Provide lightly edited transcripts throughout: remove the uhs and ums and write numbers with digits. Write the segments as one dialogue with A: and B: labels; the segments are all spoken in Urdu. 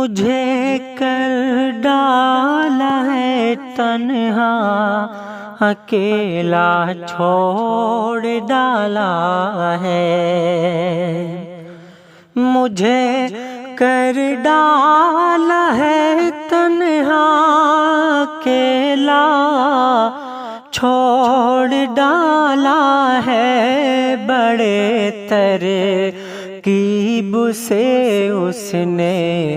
A: مجھے کر ڈالا ہے تنہا، اکیلا چھوڑ ڈالا ہے۔ مجھے کر ڈالا ہے تنہا، اکیلا چھوڑ ڈالا ہے۔ بڑے ترکیب سے اس نے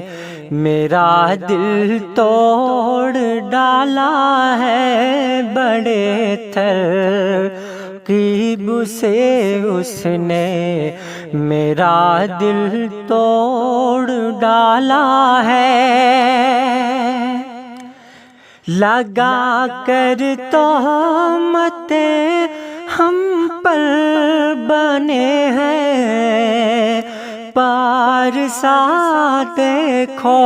A: میرا دل توڑ ڈالا ہے۔ بڑے ترکیب سے اس نے میرا دل توڑ ڈالا ہے۔ لگا کر تہمتیں ہم پر بنے ہیں، پارسا دیکھو۔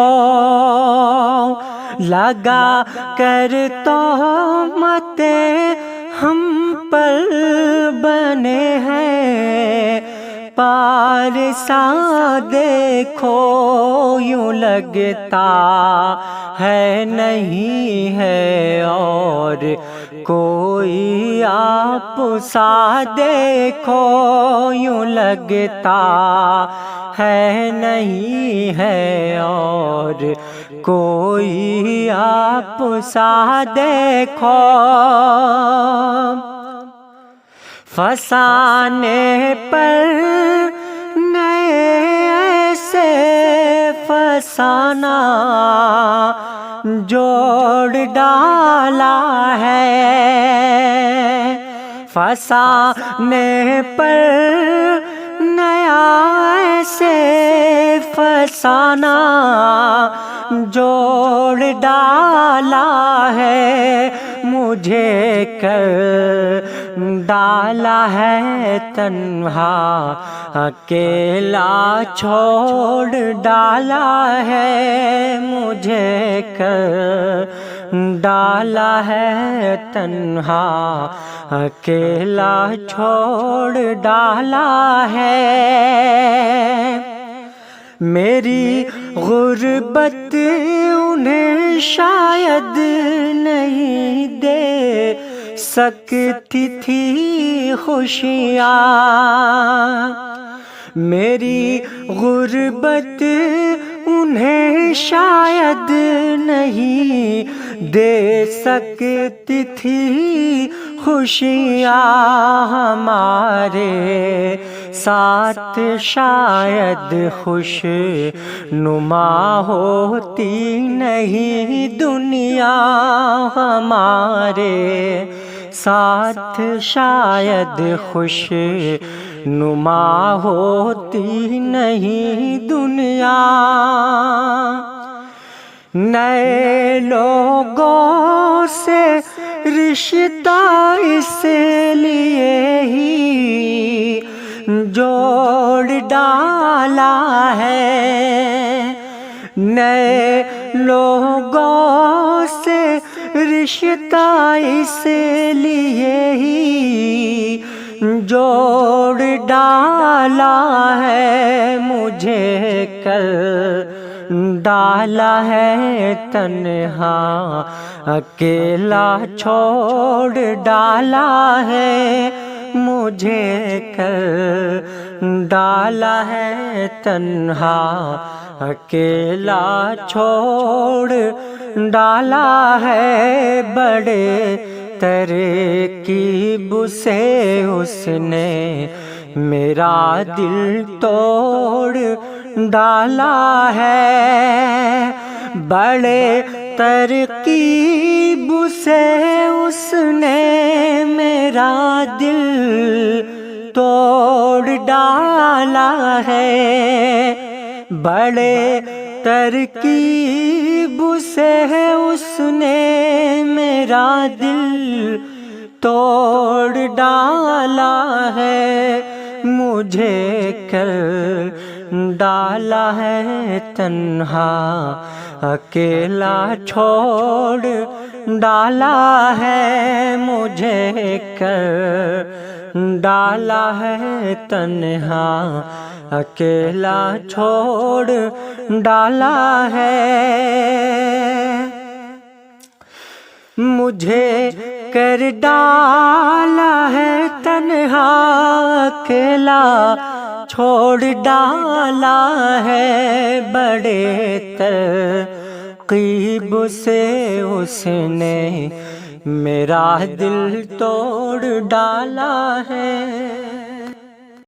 A: لگا کر تہمتیں ہم پر بنے ہیں، پارسا دیکھو۔ یوں لگتا ہے نہیں ہے اور کوئی آپ سا، دیکھو۔ یوں لگتا ہے نہیں ہے اور کوئی آپ سا، دیکھو۔ فسانے پر نئے ایسے فسانہ جوڑ ڈالا ہے۔ فسانے پر نیا ایسے فسانہ جوڑ ڈالا ہے۔ مجھے کر ڈالا ہے تنہا، اکیلا چھوڑ ڈالا ہے۔ مجھے کر ڈالا ہے تنہا، اکیلا چھوڑ ڈالا ہے۔ میری غربت انہیں شاید نہیں دے سکتی تھی خوشیاں، میری غربت انہیں شاید نہیں دے سکتی تھی خوشیاں۔ ہمارے ساتھ شاید خوش نما ہوتی نہیں دنیا، ہمارے ساتھ شاید خوش نما ہوتی نہیں دنیا۔ نئے لوگوں سے رشتہ اس لیے ہی جوڑ ڈالا ہے، نئے لوگوں سے رشتہ اس لیے ہی جوڑ ڈالا ہے۔ مجھے کر ڈالا ہے تنہا، اکیلا چھوڑ ڈالا ہے۔ مجھے کر ڈالا ہے تنہا، اکیلا چھوڑ ڈالا ہے۔ بڑے ترکیب سے اس نے میرا دل توڑ ڈالا ہے۔ بڑے ترکیب سے اس نے میرا دل توڑ ڈالا ہے۔ بڑے ترکیب سے اس نے میرا دل توڑ ڈالا ہے۔ مجھے کر ڈالا ہے تنہا، اکیلا چھوڑ ڈالا ہے۔ مجھے کر ڈالا ہے تنہا، اکیلا چھوڑ ڈالا ہے، مجھے کر ڈالا ہے تنہا، اکیلا چھوڑ ڈالا ہے، بڑے ترقیب سے اس نے میرا دل توڑ ڈالا ہے۔